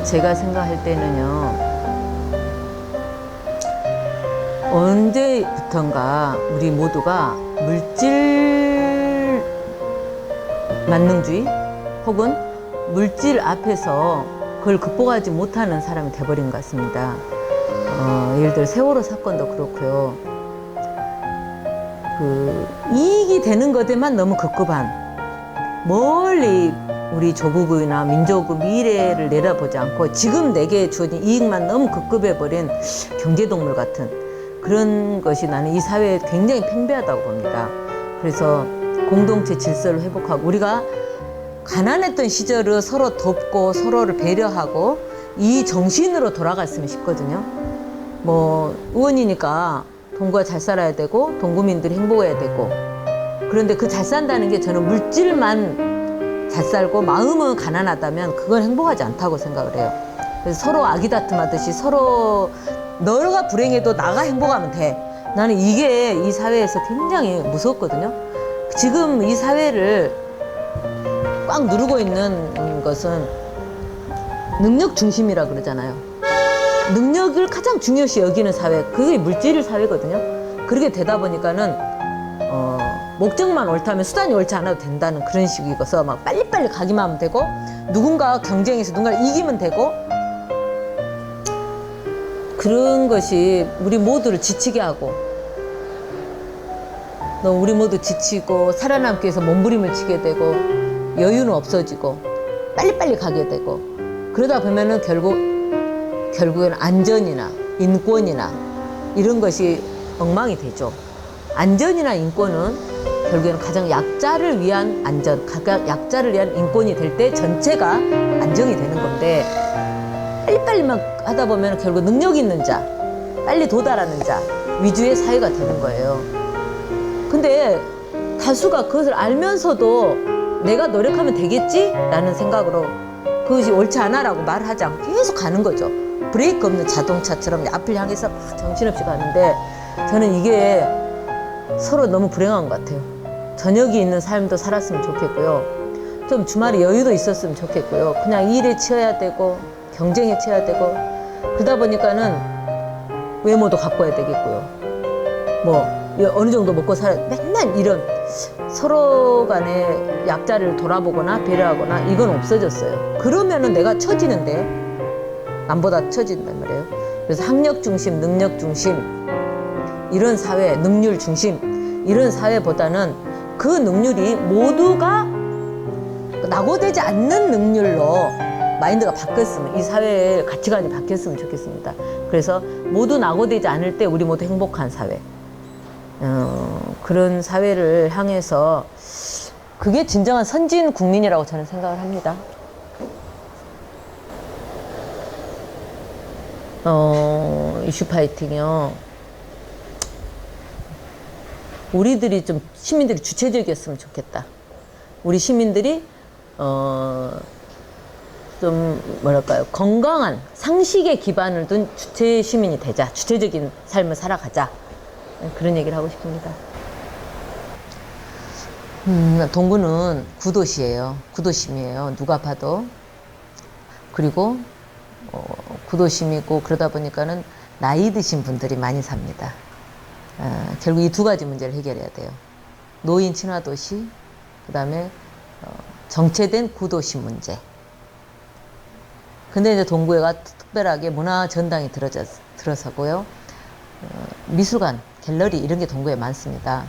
제가 생각할 때는요, 언제부턴가 우리 모두가 물질 만능주의 혹은 물질 앞에서 그걸 극복하지 못하는 사람이 돼버린 것 같습니다. 예를 들어 세월호 사건도 그렇고요. 이익이 되는 것에만 너무 급급한, 멀리 우리 조국이나 민족의 미래를 내다보지 않고 지금 내게 주어진 이익만 너무 급급해버린 경제동물 같은 그런 것이 나는 이 사회에 굉장히 팽배하다고 봅니다. 그래서 공동체 질서를 회복하고, 우리가 가난했던 시절을 서로 돕고 서로를 배려하고 이 정신으로 돌아갔으면 싶거든요. 뭐 의원이니까 동구가 잘 살아야 되고 동구민들이 행복해야 되고, 그런데 그 잘 산다는 게 저는 물질만 잘 살고 마음은 가난하다면 그건 행복하지 않다고 생각을 해요. 그래서 서로 아기다툼하듯이 서로 너가 불행해도 나가 행복하면 돼. 나는 이게 이 사회에서 굉장히 무섭거든요. 지금 이 사회를 꽉 누르고 있는 것은 능력 중심이라 그러잖아요. 능력을 가장 중요시 여기는 사회, 그게 물질 사회거든요. 그렇게 되다 보니까는 목적만 옳다면 수단이 옳지 않아도 된다는 그런 식이어서 막 빨리빨리 가기만 하면 되고, 누군가 경쟁에서 누군가를 이기면 되고, 그런 것이 우리 모두를 지치게 하고, 또 우리 모두 지치고 살아남기 위해서 몸부림을 치게 되고 여유는 없어지고 빨리빨리 가게 되고, 그러다 보면은 결국에는 안전이나 인권이나 이런 것이 엉망이 되죠. 안전이나 인권은 결국에는 가장 약자를 위한 안전, 가장 약자를 위한 인권이 될 때 전체가 안정이 되는 건데, 빨리빨리만 하다 보면 결국 능력 있는 자, 빨리 도달하는 자 위주의 사회가 되는 거예요. 근데 다수가 그것을 알면서도 내가 노력하면 되겠지? 라는 생각으로 그것이 옳지 않아 라고 말하지 않고 계속 가는 거죠. 브레이크 없는 자동차처럼 앞을 향해서 막 정신없이 가는데, 저는 이게 서로 너무 불행한 것 같아요. 저녁이 있는 삶도 살았으면 좋겠고요. 좀 주말에 여유도 있었으면 좋겠고요. 그냥 일에 치여야 되고 경쟁에 치여야 되고, 그러다 보니까는 외모도 가꿔야 되겠고요. 뭐 어느 정도 먹고 살아, 맨날 이런 서로 간에 약자를 돌아보거나 배려하거나 이건 없어졌어요. 그러면은 내가 처지는데 남보다 처진단 말이에요. 그래서 학력 중심, 능력 중심 이런 사회, 능률 중심 이런 사회보다는 그 능률이 모두가 낙오되지 않는 능률로 마인드가 바뀌었으면, 이 사회의 가치관이 바뀌었으면 좋겠습니다. 그래서 모두 낙오되지 않을 때 우리 모두 행복한 사회, 그런 사회를 향해서, 그게 진정한 선진 국민이라고 저는 생각을 합니다. 이슈 파이팅이요. 우리들이 좀 시민들이 주체적이었으면 좋겠다. 우리 시민들이 좀 뭐랄까요, 건강한 상식에 기반을 둔 주체 시민이 되자, 주체적인 삶을 살아가자, 그런 얘기를 하고 싶습니다. 동구는 구도시예요. 구도심이에요. 누가 봐도. 그리고 구도심이고, 그러다 보니까는 나이 드신 분들이 많이 삽니다. 결국 이 두 가지 문제를 해결해야 돼요. 노인 친화도시, 그 다음에 정체된 구도심 문제. 근데 이제 동구에가 특별하게 문화 전당이 들어서고요. 미술관, 갤러리 이런 게 동구에 많습니다.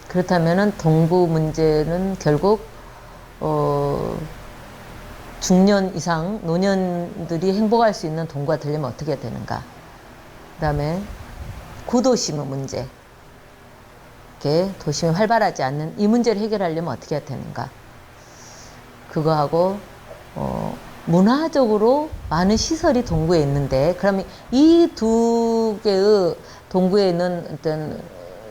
그렇다면은 동구 문제는 결국 중년 이상 노년들이 행복할 수 있는 동구가 되려면 어떻게 해야 되는가. 그 다음에 구도심의 문제, 이렇게 도심이 활발하지 않는 이 문제를 해결하려면 어떻게 해야 되는가. 그거하고 문화적으로 많은 시설이 동구에 있는데, 그러면 이 두 개의 동구에 있는 어떤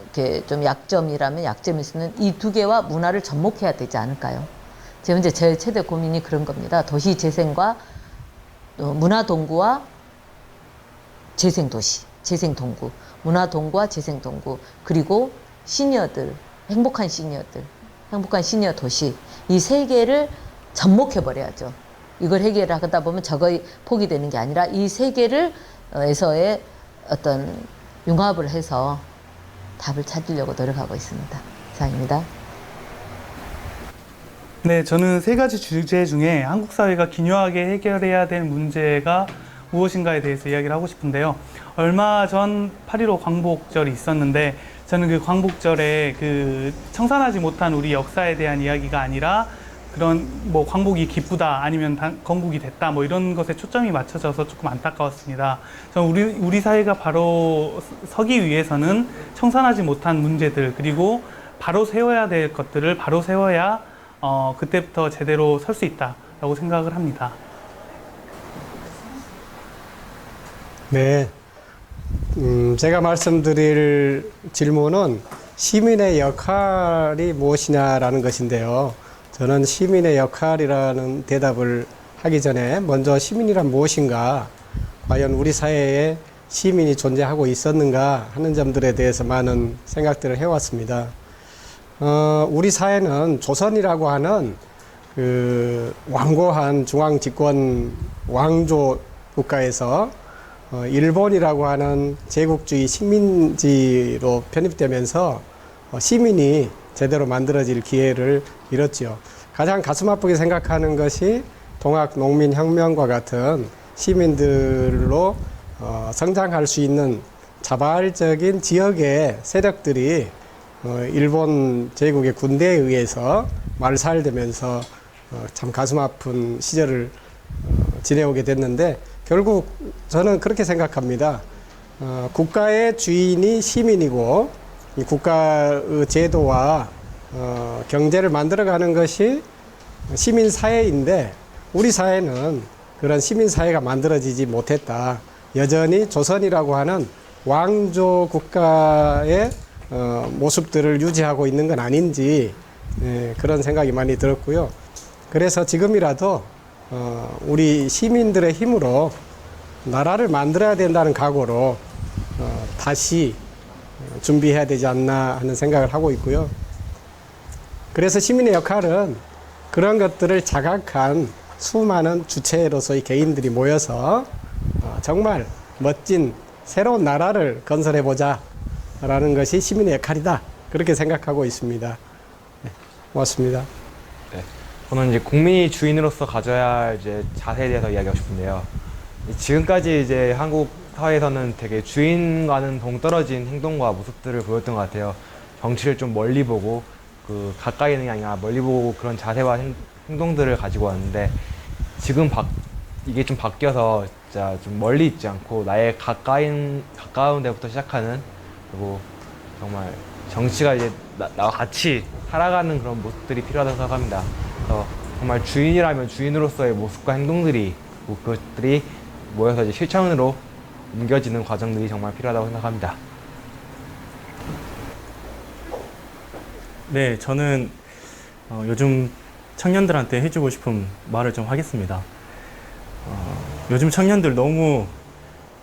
이렇게 좀 약점이라면 약점일 수 있는 이 두 개와 문화를 접목해야 되지 않을까요? 지금 이제 제 최대 고민이 그런 겁니다. 도시 재생과 문화 동구와 재생 도시, 재생 동구, 문화 동구와 재생 동구, 그리고 시니어들, 행복한 시니어들, 행복한 시니어 도시, 이 세 개를 접목해 버려야죠. 이걸 해결하다 보면 저거 포기되는 게 아니라 이 세 개를 에서의 어떤 융합을 해서 답을 찾으려고 노력하고 있습니다. 이상입니다. 네, 저는 세 가지 주제 중에 한국 사회가 기묘하게 해결해야 될 문제가 무엇인가에 대해서 이야기를 하고 싶은데요. 얼마 전 8.15 광복절이 있었는데 저는 그 광복절에 그 청산하지 못한 우리 역사에 대한 이야기가 아니라 그런 뭐 광복이 기쁘다 아니면 건국이 됐다 뭐 이런 것에 초점이 맞춰져서 조금 안타까웠습니다. 저는 우리 사회가 바로 서기 위해서는 청산하지 못한 문제들 그리고 바로 세워야 될 것들을 바로 세워야 그때부터 제대로 설 수 있다라고 생각을 합니다. 네, 제가 말씀드릴 질문은 시민의 역할이 무엇이냐라는 것인데요. 저는 시민의 역할이라는 대답을 하기 전에 먼저 시민이란 무엇인가, 과연 우리 사회에 시민이 존재하고 있었는가 하는 점들에 대해서 많은 생각들을 해왔습니다. 우리 사회는 조선이라고 하는 그 완고한 중앙 집권 왕조 국가에서 일본이라고 하는 제국주의 식민지로 편입되면서 시민이 제대로 만들어질 기회를 잃었지요. 가장 가슴 아프게 생각하는 것이 동학농민혁명과 같은 시민들로 성장할 수 있는 자발적인 지역의 세력들이 일본 제국의 군대에 의해서 말살되면서 참 가슴 아픈 시절을 지내오게 됐는데, 결국 저는 그렇게 생각합니다. 국가의 주인이 시민이고 이 국가의 제도와 경제를 만들어가는 것이 시민사회인데, 우리 사회는 그런 시민사회가 만들어지지 못했다. 여전히 조선이라고 하는 왕조 국가의 모습들을 유지하고 있는 건 아닌지 그런 생각이 많이 들었고요. 그래서 지금이라도 우리 시민들의 힘으로 나라를 만들어야 된다는 각오로 다시 준비해야 되지 않나 하는 생각을 하고 있고요. 그래서 시민의 역할은 그런 것들을 자각한 수많은 주체로서의 개인들이 모여서 정말 멋진 새로운 나라를 건설해보자 라는 것이 시민의 역할이다, 그렇게 생각하고 있습니다. 네, 고맙습니다. 네, 저는 이제 국민이 주인으로서 가져야 할 이제 자세에 대해서 이야기하고 싶은데요. 지금까지 이제 한국 사회에서는 되게 주인과는 동떨어진 행동과 모습들을 보였던 것 같아요. 정치를 좀 멀리 보고 그 가까이 있는 게 아니라 멀리 보고 그런 자세와 행동들을 가지고 왔는데, 지금 이게 좀 바뀌어서 진짜 좀 멀리 있지 않고 나의 가까운 데부터 시작하는, 그리고 정말 정치가 이제 나와 같이 살아가는 그런 모습들이 필요하다고 생각합니다. 그래서 정말 주인이라면 주인으로서의 모습과 행동들이, 그것들이 모여서 이제 실천으로 옮겨지는 과정들이 정말 필요하다고 생각합니다. 네, 저는 요즘 청년들한테 해주고 싶은 말을 좀 하겠습니다. 요즘 청년들 너무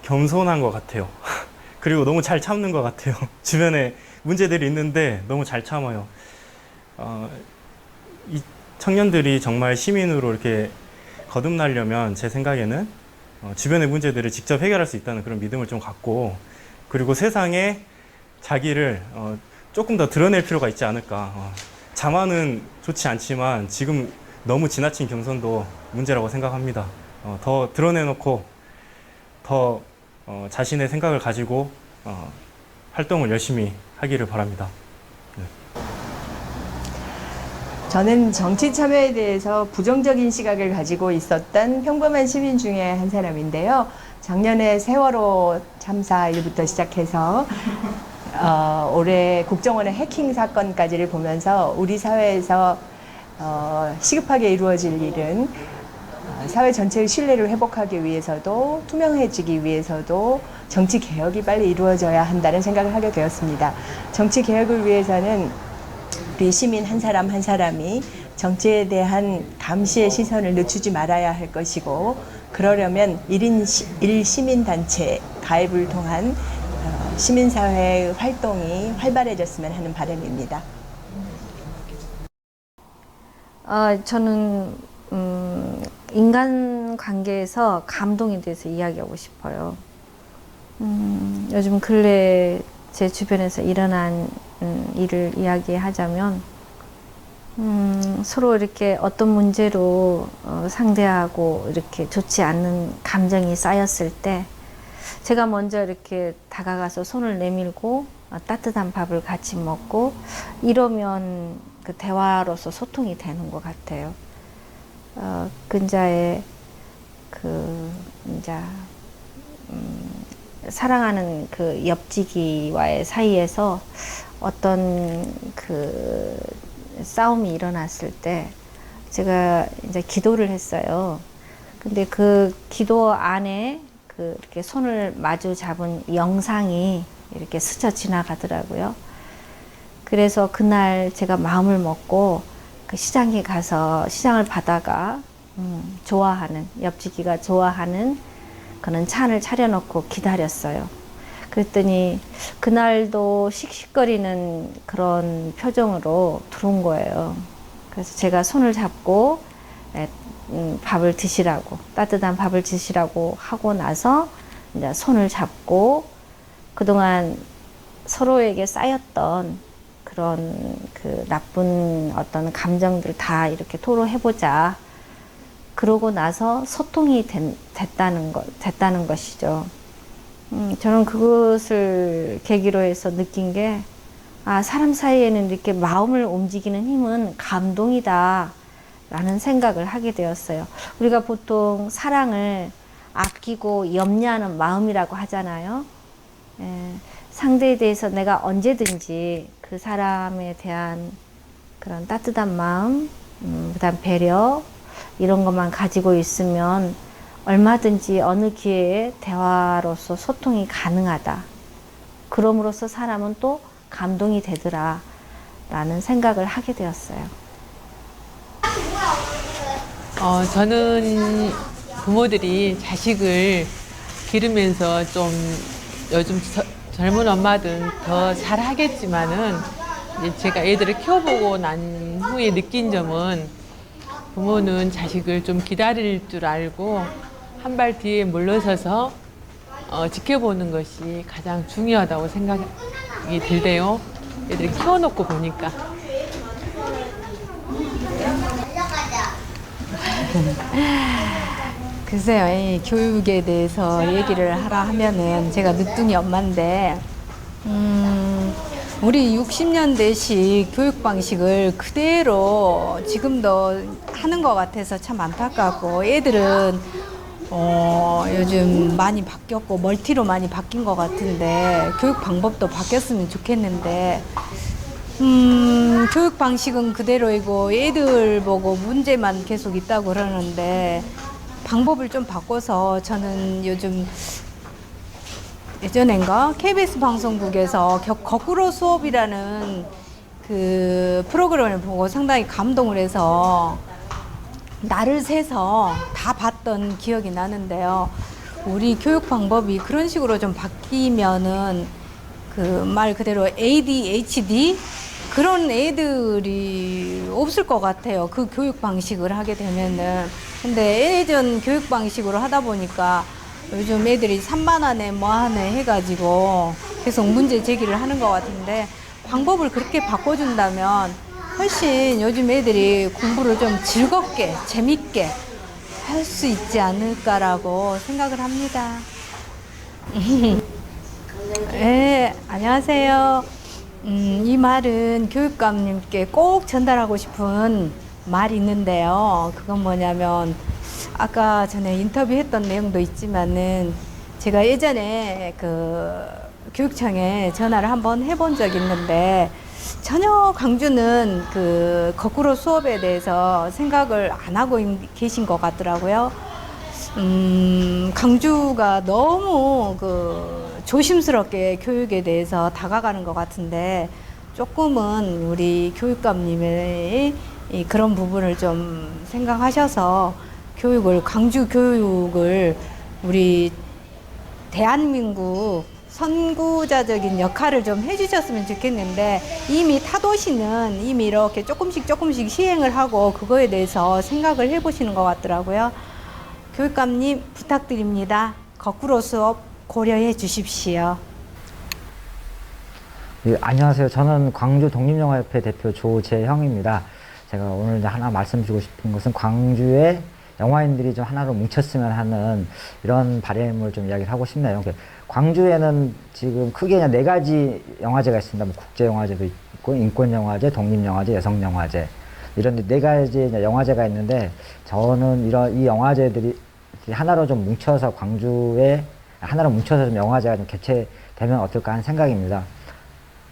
겸손한 것 같아요. 그리고 너무 잘 참는 것 같아요. 주변에 문제들이 있는데 너무 잘 참아요. 이 청년들이 정말 시민으로 이렇게 거듭나려면 제 생각에는 주변의 문제들을 직접 해결할 수 있다는 그런 믿음을 좀 갖고, 그리고 세상에 자기를 조금 더 드러낼 필요가 있지 않을까. 자만은 좋지 않지만 지금 너무 지나친 겸손도 문제라고 생각합니다. 더 드러내놓고 더 자신의 생각을 가지고 활동을 열심히 하기를 바랍니다. 네. 저는 정치 참여에 대해서 부정적인 시각을 가지고 있었던 평범한 시민 중에 한 사람인데요. 작년에 세월호 참사 일부터 시작해서 올해 국정원의 해킹 사건까지를 보면서 우리 사회에서 시급하게 이루어질 일은 사회 전체의 신뢰를 회복하기 위해서도, 투명해지기 위해서도 정치 개혁이 빨리 이루어져야 한다는 생각을 하게 되었습니다. 정치 개혁을 위해서는 우리 시민 한 사람 한 사람이 정치에 대한 감시의 시선을 늦추지 말아야 할 것이고, 그러려면 1인 시민단체 가입을 통한 시민사회의 활동이 활발해졌으면 하는 바람입니다. 저는 인간 관계에서 감동에 대해서 이야기하고 싶어요. 요즘 근래 제 주변에서 일어난 일을 이야기하자면, 서로 이렇게 어떤 문제로 상대하고 이렇게 좋지 않는 감정이 쌓였을 때, 제가 먼저 이렇게 다가가서 손을 내밀고 따뜻한 밥을 같이 먹고 이러면 그 대화로서 소통이 되는 것 같아요. 근자의 그 이제 사랑하는 그 옆지기와의 사이에서 어떤 그 싸움이 일어났을 때 제가 이제 기도를 했어요. 근데 그 기도 안에 그 이렇게 손을 마주 잡은 영상이 이렇게 스쳐 지나가더라고요. 그래서 그날 제가 마음을 먹고 그 시장에 가서 시장을 바다가 좋아하는, 옆지기가 좋아하는 그런 찬을 차려놓고 기다렸어요. 그랬더니 그날도 씩씩거리는 그런 표정으로 들어온 거예요. 그래서 제가 손을 잡고 밥을 드시라고, 따뜻한 밥을 드시라고 하고 나서 이제 손을 잡고 그동안 서로에게 쌓였던 그런 그 나쁜 어떤 감정들 다 이렇게 토로해보자. 그러고 나서 소통이 됐다는 것이죠. 저는 그것을 계기로 해서 느낀 게, 아, 사람 사이에는 이렇게 마음을 움직이는 힘은 감동이다 라는 생각을 하게 되었어요. 우리가 보통 사랑을 아끼고 염려하는 마음이라고 하잖아요. 상대에 대해서 내가 언제든지 그 사람에 대한 그런 따뜻한 마음, 그다음 배려, 이런 것만 가지고 있으면 얼마든지 어느 기회에 대화로서 소통이 가능하다. 그럼으로써 사람은 또 감동이 되더라 라는 생각을 하게 되었어요. 저는 부모들이 자식을 기르면서 좀 요즘 젊은 엄마들은 더 잘하겠지만은 이제 제가 애들을 키워보고 난 후에 느낀 점은, 부모는 자식을 좀 기다릴 줄 알고 한 발 뒤에 물러서서 지켜보는 것이 가장 중요하다고 생각이 들대요. 애들을 키워놓고 보니까. 글쎄요, 이 교육에 대해서 얘기를 하라 하면은 제가 늦둥이 엄마인데, 우리 60년대식 교육 방식을 그대로 지금도 하는 것 같아서 참 안타깝고, 애들은 요즘 많이 바뀌었고 멀티로 많이 바뀐 것 같은데 교육 방법도 바뀌었으면 좋겠는데, 교육 방식은 그대로이고 애들 보고 문제만 계속 있다고 그러는데, 방법을 좀 바꿔서, 저는 요즘 예전엔가 KBS 방송국에서 거꾸로 수업이라는 그 프로그램을 보고 상당히 감동을 해서 날을 새서 다 봤던 기억이 나는데요. 우리 교육 방법이 그런 식으로 좀 바뀌면은 그 말 그대로 ADHD 그런 애들이 없을 것 같아요. 그 교육 방식을 하게 되면은. 근데 예전 교육 방식으로 하다 보니까 요즘 애들이 산만하네 뭐하네 해가지고 계속 문제 제기를 하는 것 같은데, 방법을 그렇게 바꿔준다면 훨씬 요즘 애들이 공부를 좀 즐겁게 재밌게 할 수 있지 않을까라고 생각을 합니다. 네, 안녕하세요. 이 말은 교육감님께 꼭 전달하고 싶은 말이 있는데요. 그건 뭐냐면, 아까 전에 인터뷰했던 내용도 있지만은 제가 예전에 그 교육청에 전화를 한번 해본 적이 있는데, 전혀 광주는 그 거꾸로 수업에 대해서 생각을 안 하고 계신 것 같더라고요. 광주가 너무 그 조심스럽게 교육에 대해서 다가가는 것 같은데, 조금은 우리 교육감님의 그런 부분을 좀 생각하셔서 교육을, 광주 교육을 우리 대한민국 선구자적인 역할을 좀 해주셨으면 좋겠는데 이미 타도시는 이미 이렇게 조금씩 시행을 하고 그거에 대해서 생각을 해보시는 것 같더라고요. 교육감님 부탁드립니다. 거꾸로 수업 고려해 주십시오. 예, 안녕하세요. 저는 광주 독립영화협회 대표 조재형입니다. 제가 오늘 이제 하나 말씀드리고 싶은 것은 광주의 영화인들이 좀 하나로 뭉쳤으면 하는 이런 바람을 좀 이야기를 하고 싶네요. 광주에는 지금 크게 그냥 4가지 영화제가 있습니다. 뭐 국제영화제도 있고, 인권영화제, 독립영화제, 여성영화제. 이런 4가지 영화제가 있는데, 저는 이 영화제들이 하나로 좀 뭉쳐서 하나로 뭉쳐서 좀 영화제가 좀 개최되면 어떨까 하는 생각입니다.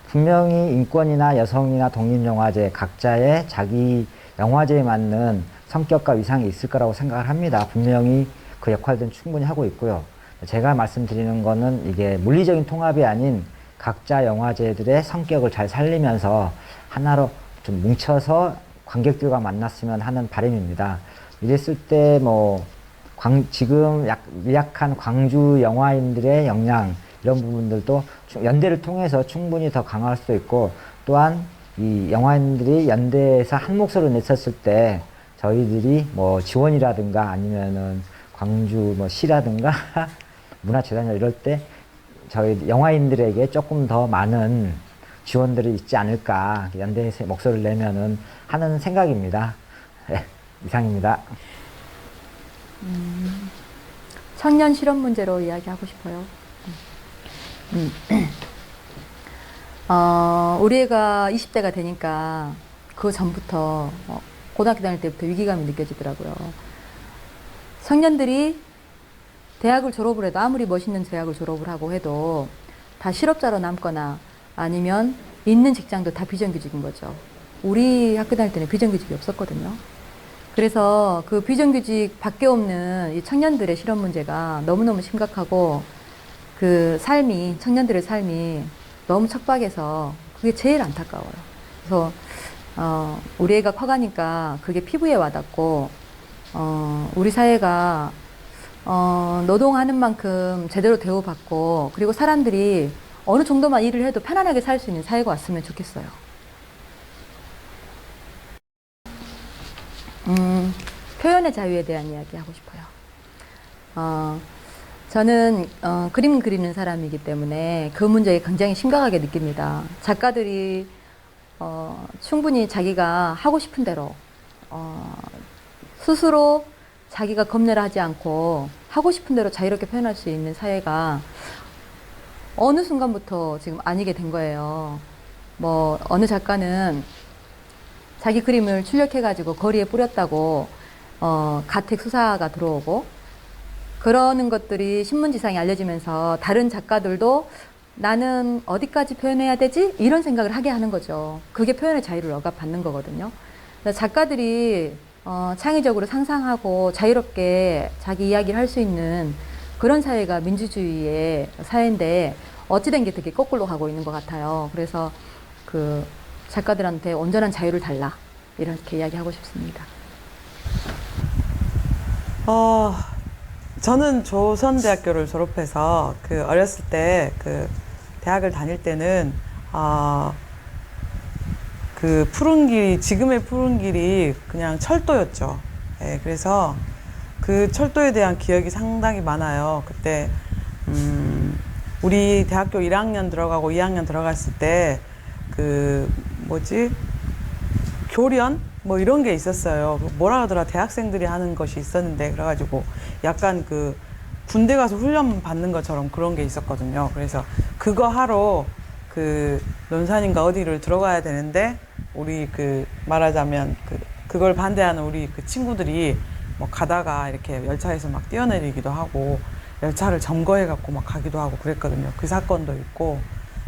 분명히 인권이나 여성이나 독립영화제 각자의 자기 영화제에 맞는 성격과 위상이 있을 거라고 생각을 합니다. 분명히 그 역할들은 충분히 하고 있고요. 제가 말씀드리는 거는 이게 물리적인 통합이 아닌 각자 영화제들의 성격을 잘 살리면서 하나로 좀 뭉쳐서 관객들과 만났으면 하는 바람입니다. 이랬을 때 지금 미약한 광주 영화인들의 역량 이런 부분들도 연대를 통해서 충분히 더 강화할 수도 있고, 또한 이 영화인들이 연대에서 한 목소리를 냈었을 때 저희들이 지원이라든가 아니면은 광주 시라든가 문화재단이나 이럴 때 저희 영화인들에게 조금 더 많은 지원들이 있지 않을까, 연대에서 목소리를 내면은 하는 생각입니다. 네, 이상입니다. 청년 실업 문제로 이야기하고 싶어요. 우리 애가 20대가 되니까 그 전부터 고등학교 다닐 때부터 위기감이 느껴지더라고요. 청년들이 대학을 졸업을 해도, 아무리 멋있는 대학을 졸업을 하고 해도 다 실업자로 남거나 아니면 있는 직장도 다 비정규직인 거죠. 우리 학교 다닐 때는 비정규직이 없었거든요. 그래서 그 비정규직 밖에 없는 이 청년들의 실업 문제가 너무너무 심각하고, 그 삶이, 청년들의 삶이 너무 척박해서 그게 제일 안타까워요. 그래서 우리 애가 커가니까 그게 피부에 와닿고, 우리 사회가 노동하는 만큼 제대로 대우받고, 그리고 사람들이 어느 정도만 일을 해도 편안하게 살 수 있는 사회가 왔으면 좋겠어요. 표현의 자유에 대한 이야기 하고 싶어요. 저는 그림 그리는 사람이기 때문에 그 문제에 굉장히 심각하게 느낍니다. 작가들이 충분히 자기가 하고 싶은 대로 스스로 자기가 검열을 하지 않고 하고 싶은 대로 자유롭게 표현할 수 있는 사회가 어느 순간부터 지금 아니게 된 거예요. 어느 작가는 자기 그림을 출력해가지고 거리에 뿌렸다고 가택 수사가 들어오고, 그러는 것들이 신문지상에 알려지면서 다른 작가들도 나는 어디까지 표현해야 되지? 이런 생각을 하게 하는 거죠. 그게 표현의 자유를 억압받는 거거든요. 작가들이 창의적으로 상상하고 자유롭게 자기 이야기를 할 수 있는 그런 사회가 민주주의의 사회인데, 어찌된 게 되게 거꾸로 가고 있는 것 같아요. 그래서 그 작가들한테 온전한 자유를 달라, 이렇게 이야기하고 싶습니다. 저는 조선대학교를 졸업해서 어렸을 때 대학을 다닐 때는 그 푸른 길이, 지금의 푸른 길이 그냥 철도였죠. 예, 그래서 그 철도에 대한 기억이 상당히 많아요. 그때 우리 대학교 1학년 들어가고 2학년 들어갔을 때 교련? 이런 게 있었어요. 뭐라 하더라, 대학생들이 하는 것이 있었는데, 그래가지고 약간 군대 가서 훈련 받는 것처럼 그런 게 있었거든요. 그래서 그거 하러 논산인가 어디를 들어가야 되는데, 우리 말하자면 그걸 반대하는 우리 친구들이 가다가 이렇게 열차에서 막 뛰어내리기도 하고, 열차를 점거해갖고 막 가기도 하고 그랬거든요. 그 사건도 있고,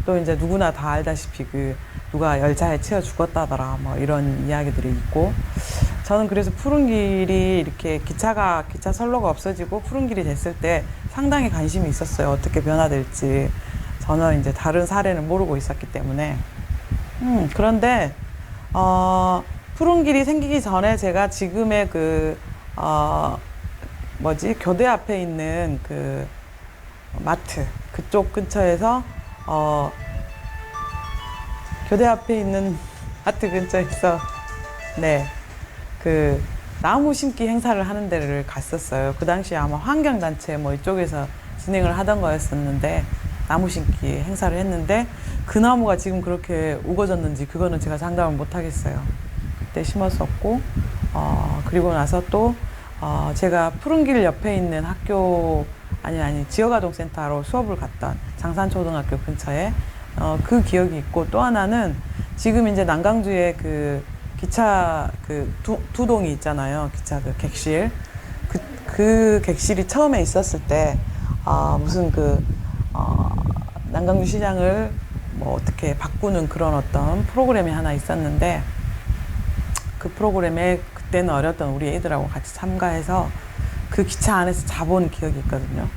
또 이제 누구나 다 알다시피 누가 열차에 치여 죽었다더라 이런 이야기들이 있고, 저는 그래서 푸른 길이 이렇게 기차 선로가 없어지고 푸른 길이 됐을 때 상당히 관심이 있었어요. 어떻게 변화될지. 저는 이제 다른 사례는 모르고 있었기 때문에. 그런데 푸른 길이 생기기 전에 제가 지금의 교대 앞에 있는 마트, 그쪽 근처에서 교대 앞에 있는 아트 근처에서 네, 그 나무 심기 행사를 하는 데를 갔었어요. 그 당시에 아마 환경단체 뭐 이쪽에서 진행을 하던 거였었는데 나무 심기 행사를 했는데 그 나무가 지금 그렇게 우거졌는지 그거는 제가 장담을 못 하겠어요. 그때 심었었고 그리고 나서 또 제가 푸른길 옆에 있는 학교 아니 지역아동센터로 수업을 갔던 장산초등학교 근처에 그 기억이 있고 또 하나는 지금 이제 남강주에 그 기차 그 두 동이 있잖아요. 기차 그 객실 그 객실이 처음에 있었을 때 무슨 남강주 시장을 뭐 어떻게 바꾸는 그런 어떤 프로그램이 하나 있었는데 그 프로그램에 그때는 어렸던 우리 애들하고 같이 참가해서 그 기차 안에서 자본 기억이 있거든요.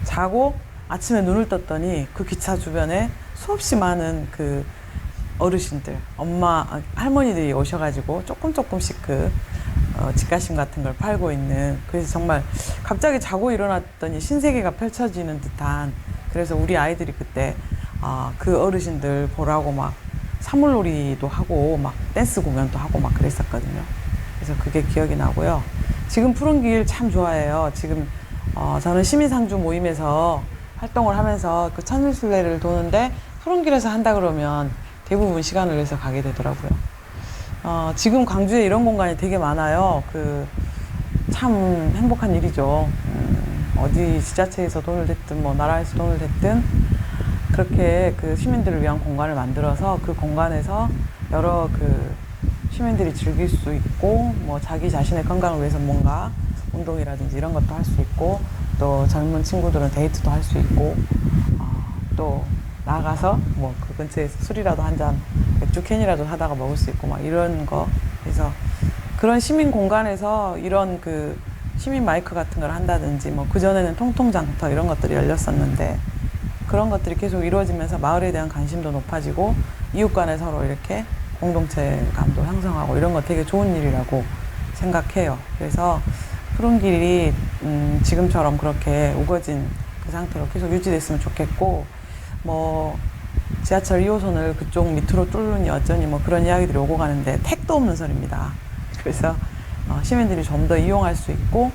자고 아침에 눈을 떴더니 그 기차 주변에 수없이 많은 그 어르신들, 할머니들이 오셔가지고 조금씩 집가심 같은 걸 팔고 있는, 그래서 정말 갑자기 자고 일어났더니 신세계가 펼쳐지는 듯한, 그래서 우리 아이들이 그때 그 어르신들 보라고 막 사물놀이도 하고 막 댄스 공연도 하고 막 그랬었거든요. 그래서 그게 기억이 나고요. 지금 푸른길 참 좋아해요. 지금 저는 시민상주 모임에서 활동을 하면서 그 천일순례를 도는데 푸른길에서 한다 그러면 대부분 시간을 내서 가게 되더라고요. 지금 광주에 이런 공간이 되게 많아요. 참 행복한 일이죠. 어디 지자체에서 돈을 댔든 뭐 나라에서 돈을 댔든 그렇게 그 시민들을 위한 공간을 만들어서 그 공간에서 여러 그 시민들이 즐길 수 있고 뭐 자기 자신의 건강을 위해서 뭔가 운동이라든지 이런 것도 할 수 있고 또 젊은 친구들은 데이트도 할 수 있고 또 나가서 뭐 그 근처에서 술이라도 한 잔 맥주 캔이라도 사다가 먹을 수 있고 막 이런 거. 그래서 그런 시민 공간에서 이런 그 시민 마이크 같은 걸 한다든지 뭐 그전에는 통통장터 이런 것들이 열렸었는데 그런 것들이 계속 이루어지면서 마을에 대한 관심도 높아지고 이웃 간에 서로 이렇게 공동체감도 형성하고 이런 거 되게 좋은 일이라고 생각해요. 그래서 푸른길이 지금처럼 그렇게 우거진 그 상태로 계속 유지됐으면 좋겠고 뭐 지하철 2호선을 그쪽 밑으로 뚫느니 어쩌니 뭐 그런 이야기들이 오고 가는데 택도 없는 소리입니다. 그래서 시민들이 좀 더 이용할 수 있고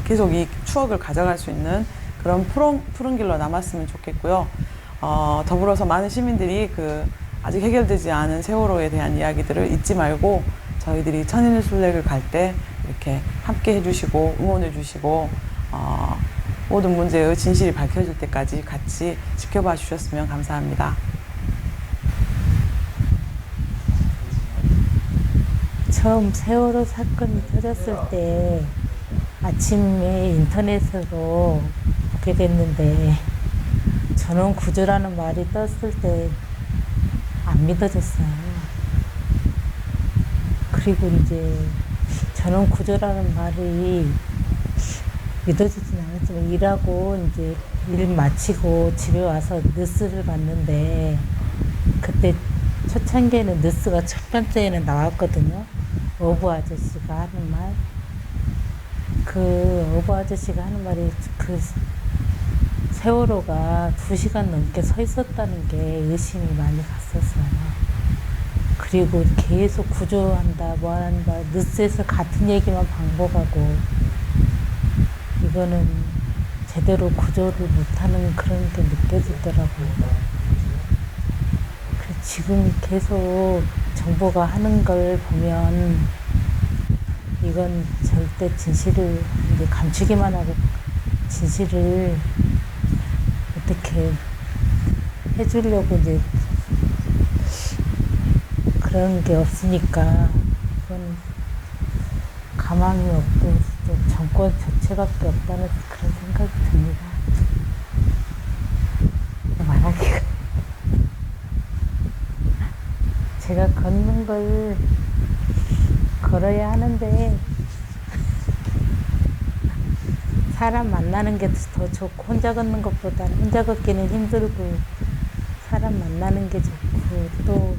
계속 이 추억을 가져갈 수 있는 그런 푸른 길로 남았으면 좋겠고요. 더불어서 많은 시민들이 아직 해결되지 않은 세월호에 대한 이야기들을 잊지 말고 저희들이 천일순례를 갈 때 이렇게 함께 해주시고 응원해 주시고 모든 문제의 진실이 밝혀질 때까지 같이 지켜봐 주셨으면 감사합니다. 처음 세월호 사건이 터졌을 때 아침에 인터넷으로 보게 됐는데 전원 구조라는 말이 떴을 때 안 믿어졌어요. 그리고 이제 전원 구조라는 말이 믿어지진 않았지만 일하고 이제 일 마치고 집에 와서 뉴스를 봤는데 그때 초창기에는 뉴스가 첫 번째에는 나왔거든요. 어부 아저씨가 하는 말. 그 어부 아저씨가 하는 말이 세월호가 2시간 넘게 서 있었다는 게 의심이 많이 갔었어요. 그리고 계속 구조한다, 뭐 한다, 뉴스에서 같은 얘기만 반복하고 이거는 제대로 구조를 못하는 그런 게 느껴지더라고요. 지금 계속 정부가 하는 걸 보면 이건 절대 진실을 이제 감추기만 하고 진실을 어떻게 해주려고 이제 그런 게 없으니까 이건 가망이 없고 또 정권 자체밖에 없다는 그런 생각이 듭니다. 말하기가 제가 걷는 걸 걸어야 하는데 사람 만나는 게 더 좋고 혼자 걷는 것보다는 혼자 걷기는 힘들고 사람 만나는 게 좋고 또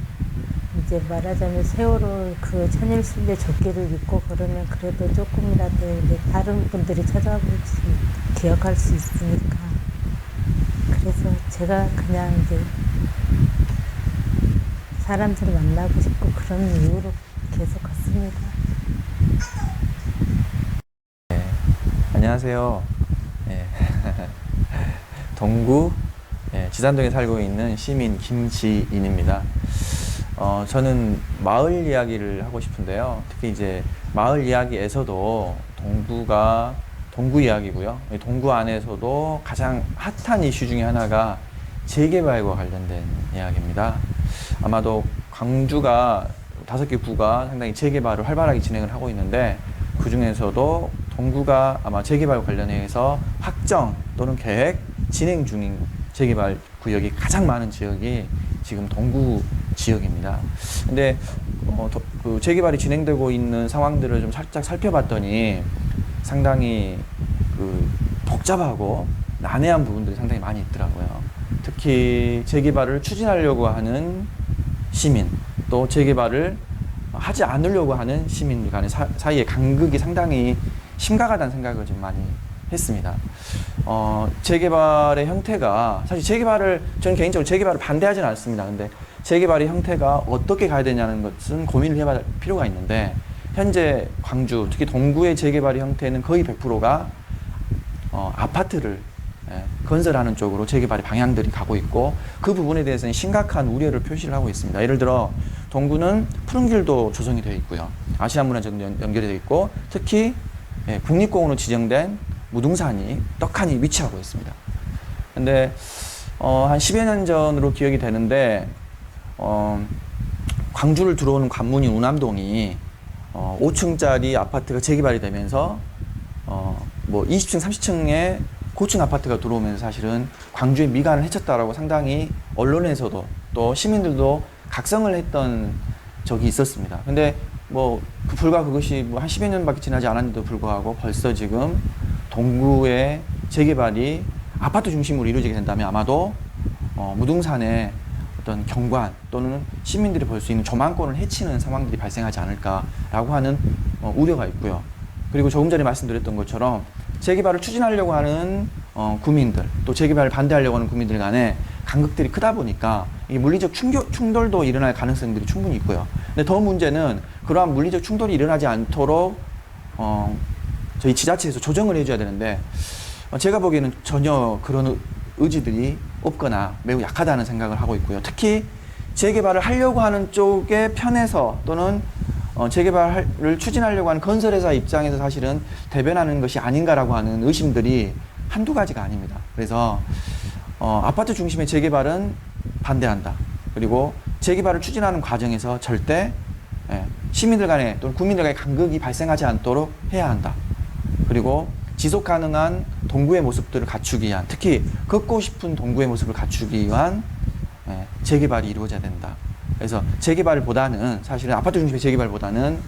이제 말하자면 세월호 그 천일순례 걷기를 믿고 걸으면 그래도 조금이라도 이제 다른 분들이 찾아볼지 기억할 수 있으니까 그래서 제가 그냥 이제 사람들 만나고 싶고 그런 이유로 계속 갔습니다. 안녕하세요. 예. 동구 지산동에 살고 있는 시민 김지인입니다. 저는 마을 이야기를 하고 싶은데요. 특히 이제 마을 이야기에서도 동구가 동구 이야기고요. 동구 안에서도 가장 핫한 이슈 중에 하나가 재개발과 관련된 이야기입니다. 아마도 광주가 5개 구가 상당히 재개발을 활발하게 진행을 하고 있는데 그 중에서도 동구가 아마 재개발 관련해서 확정 또는 계획 진행 중인 재개발 구역이 가장 많은 지역이 지금 동구 지역입니다. 근데 그 재개발이 진행되고 있는 상황들을 좀 살짝 살펴봤더니 상당히 그 복잡하고 난해한 부분들이 상당히 많이 있더라고요. 특히 재개발을 추진하려고 하는 시민, 또 재개발을 하지 않으려고 하는 시민들 간의 사이의 간극이 상당히 심각하다는 생각을 좀 많이 했습니다. 재개발의 형태가 사실 저는 개인적으로 재개발을 반대하지는 않습니다. 근데 재개발의 형태가 어떻게 가야 되냐는 것은 고민을 해봐야 할 필요가 있는데 현재 광주, 특히 동구의 재개발의 형태는 거의 100%가 아파트를 건설하는 쪽으로 재개발의 방향들이 가고 있고 그 부분에 대해서는 심각한 우려를 표시를 하고 있습니다. 예를 들어 동구는 푸른길도 조성이 되어 있고요. 아시아문화재도 연결이 되어 있고 특히 국립공원으로 지정된 무등산이 떡하니 위치하고 있습니다. 근데 한 10여 년 전으로 기억이 되는데 광주를 들어오는 관문인 우남동이 5층짜리 아파트가 재개발이 되면서 뭐 20층, 30층의 고층 아파트가 들어오면서 사실은 광주의 미관을 해쳤다라고 상당히 언론에서도 또 시민들도 각성을 했던 적이 있었습니다. 근데 뭐 불과 그것이 뭐 한 10여 년밖에 지나지 않았는데도 불구하고 벌써 지금 동구의 재개발이 아파트 중심으로 이루어지게 된다면 아마도 무등산의 어떤 경관 또는 시민들이 볼 수 있는 조망권을 해치는 상황들이 발생하지 않을까라고 하는 우려가 있고요. 그리고 조금 전에 말씀드렸던 것처럼 재개발을 추진하려고 하는 구민들 또 재개발을 반대하려고 하는 구민들 간에 간극들이 크다 보니까 이 물리적 충돌도 일어날 가능성들이 충분히 있고요. 근데 더 문제는 그러한 물리적 충돌이 일어나지 않도록 저희 지자체에서 조정을 해줘야 되는데 제가 보기에는 전혀 그런 의지들이 없거나 매우 약하다는 생각을 하고 있고요. 특히 재개발을 하려고 하는 쪽의 편에서 또는 재개발을 추진하려고 하는 건설회사 입장에서 사실은 대변하는 것이 아닌가라고 하는 의심들이 한두 가지가 아닙니다. 그래서 아파트 중심의 재개발은 반대한다. 그리고 재개발을 추진하는 과정에서 절대 시민들 간에 또는 국민들 간의 간극이 발생하지 않도록 해야 한다. 그리고 지속 가능한 동구의 모습들을 갖추기 위한 특히 걷고 싶은 동구의 모습을 갖추기 위한 재개발이 이루어져야 된다. 그래서 재개발보다는 사실은 아파트 중심의 재개발보다는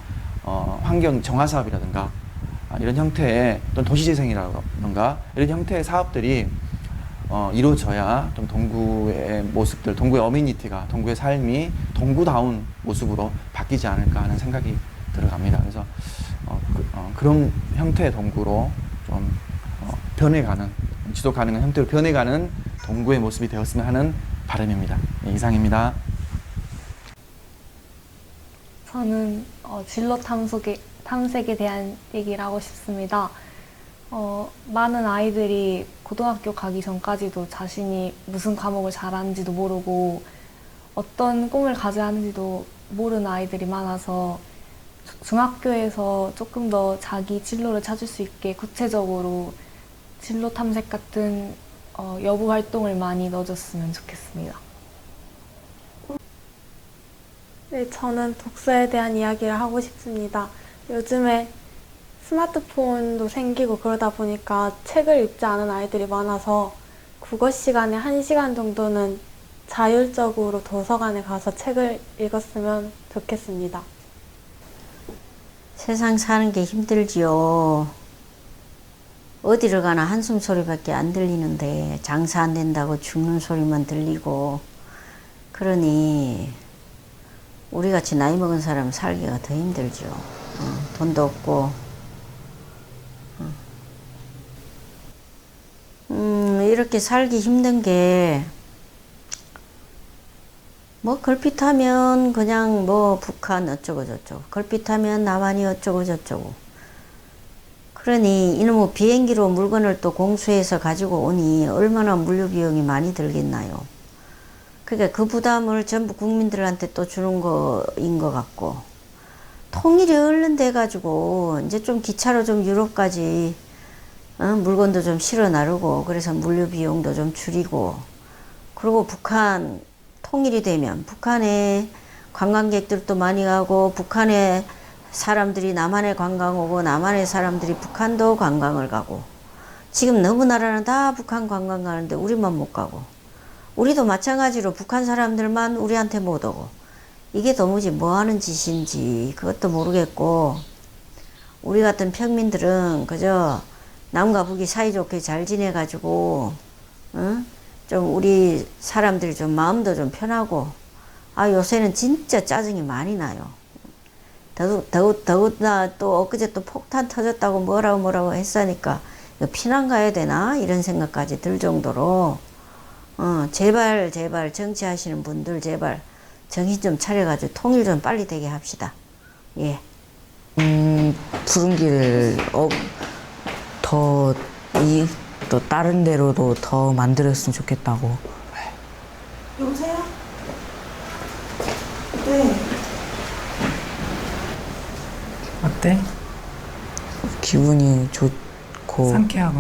환경 정화 사업이라든가 이런 형태의 또는 도시재생이라든가 이런 형태의 사업들이 이루어져야 좀 동구의 모습들, 동구의 어미니티가, 동구의 삶이 동구다운 모습으로 바뀌지 않을까 하는 생각이 들어갑니다. 그래서 그런 형태의 동구로 좀 변해가는, 지속 가능한 형태로 변해가는 동구의 모습이 되었으면 하는 바람입니다. 네, 이상입니다. 저는 진로 탐색에 대한 얘기를 하고 싶습니다. 많은 아이들이 고등학교 가기 전까지도 자신이 무슨 과목을 잘하는지도 모르고 어떤 꿈을 가져야 하는지도 모르는 아이들이 많아서 중학교에서 조금 더 자기 진로를 찾을 수 있게 구체적으로 진로 탐색 같은 여부 활동을 많이 넣어줬으면 좋겠습니다. 네, 저는 독서에 대한 이야기를 하고 싶습니다. 요즘에 스마트폰도 생기고 그러다 보니까 책을 읽지 않은 아이들이 많아서 국어 시간에 1시간 정도는 자율적으로 도서관에 가서 책을 읽었으면 좋겠습니다. 세상 사는 게 힘들지요. 어디를 가나 한숨 소리밖에 안 들리는데 장사 안 된다고 죽는 소리만 들리고 그러니 우리같이 나이 먹은 사람 살기가 더 힘들죠. 돈도 없고 이렇게 살기 힘든 게 뭐 걸핏하면 그냥 뭐 북한 어쩌고 저쩌고, 걸핏하면 남한이 어쩌고 저쩌고. 그러니 이놈의 비행기로 물건을 또 공수해서 가지고 오니 얼마나 물류 비용이 많이 들겠나요. 그러니까 그 부담을 전부 국민들한테 또 주는 거인 것 같고, 통일이 얼른 돼가지고 이제 좀 기차로 좀 유럽까지 물건도 좀 실어 나르고, 그래서 물류 비용도 좀 줄이고, 그리고 북한 통일이 되면 북한에 관광객들도 많이 가고, 북한에 사람들이 남한에 관광 오고, 남한의 사람들이 북한도 관광을 가고. 지금 너무 나라는 다 북한 관광 가는데 우리만 못 가고, 우리도 마찬가지로 북한 사람들만 우리한테 못 오고, 이게 도무지 뭐 하는 짓인지 그것도 모르겠고, 우리 같은 평민들은 그저 남과 북이 사이좋게 잘 지내가지고 좀 우리 사람들이 좀 마음도 좀 편하고, 요새는 진짜 짜증이 많이 나요. 더구나 또 엊그제 또 폭탄 터졌다고 뭐라고 했으니까 이거 피난 가야 되나 이런 생각까지 들 정도로 제발 정치하시는 분들 제발 정신 좀 차려가지고 통일 좀 빨리 되게 합시다. 예. 부릉기를 또 다른 데로도 더 만들었으면 좋겠다고. 여보세요? 네. 어때? 기분이 좋고 상쾌하고.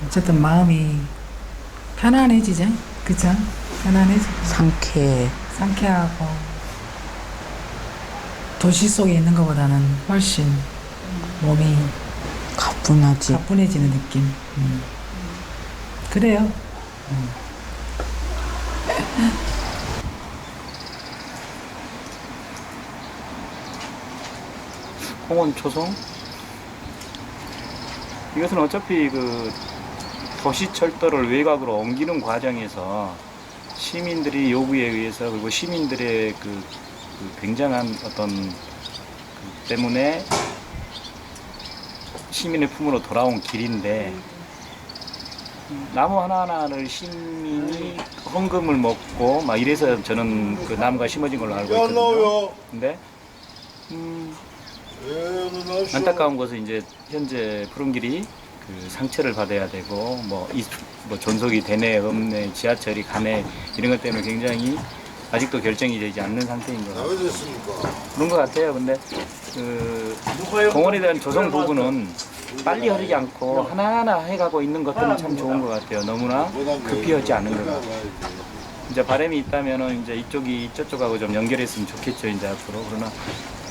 어쨌든 마음이 편안해지죠. 그쵸? 편안해지고 상쾌하고 도시 속에 있는 것보다는 훨씬 몸이 가뿐해지는 느낌. 그래요. 공원 조성? 이것은 어차피 그 도시철도를 외곽으로 옮기는 과정에서 시민들이 요구에 의해서, 그리고 시민들의 그 굉장한 어떤 때문에 시민의 품으로 돌아온 길인데, 나무 하나하나를 시민이 헌금을 먹고 막 이래서 저는 그 나무가 심어진 걸로 알고 있거든요. 근데 안타까운 것은 이제 현재 푸른길이 그 상처를 받아야 되고, 뭐 존속이 되네 없네, 지하철이 가네, 이런 것 때문에 굉장히 아직도 결정이 되지 않는 상태인 것 같아요. 그런 것 같아요. 근데 그 공원에 대한 조성 부분은 빨리 하지 않고 하나하나 해가고 있는 것들은 참 좋은 것 같아요. 너무나 급히 하지 않은 것 같아요. 이제 바람이 있다면은 이제 이쪽이 저쪽하고 좀 연결했으면 좋겠죠, 이제 앞으로. 그러나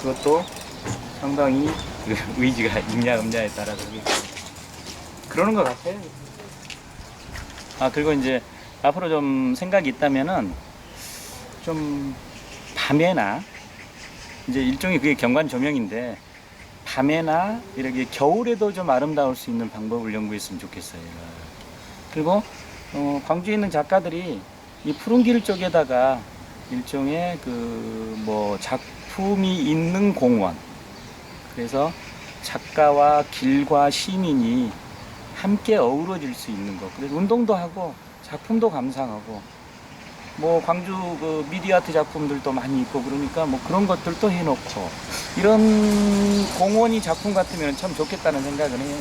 그것도 상당히 그 의지가 있냐 없냐에 따라서 그러는 것 같아요. 그리고 이제 앞으로 좀 생각이 있다면은 좀 밤에나, 이제 일종의 그게 경관 조명인데, 밤에나 이렇게 겨울에도 좀 아름다울 수 있는 방법을 연구했으면 좋겠어요. 그리고 광주에 있는 작가들이 이 푸른길 쪽에다가 일종의 그 뭐 작품이 있는 공원, 그래서 작가와 길과 시민이 함께 어우러질 수 있는 것, 그래서 운동도 하고 작품도 감상하고, 뭐 광주 그 미디어 아트 작품들도 많이 있고, 그러니까 뭐 그런 것들도 해놓고, 이런 공원이 작품 같으면 참 좋겠다는 생각을 해요.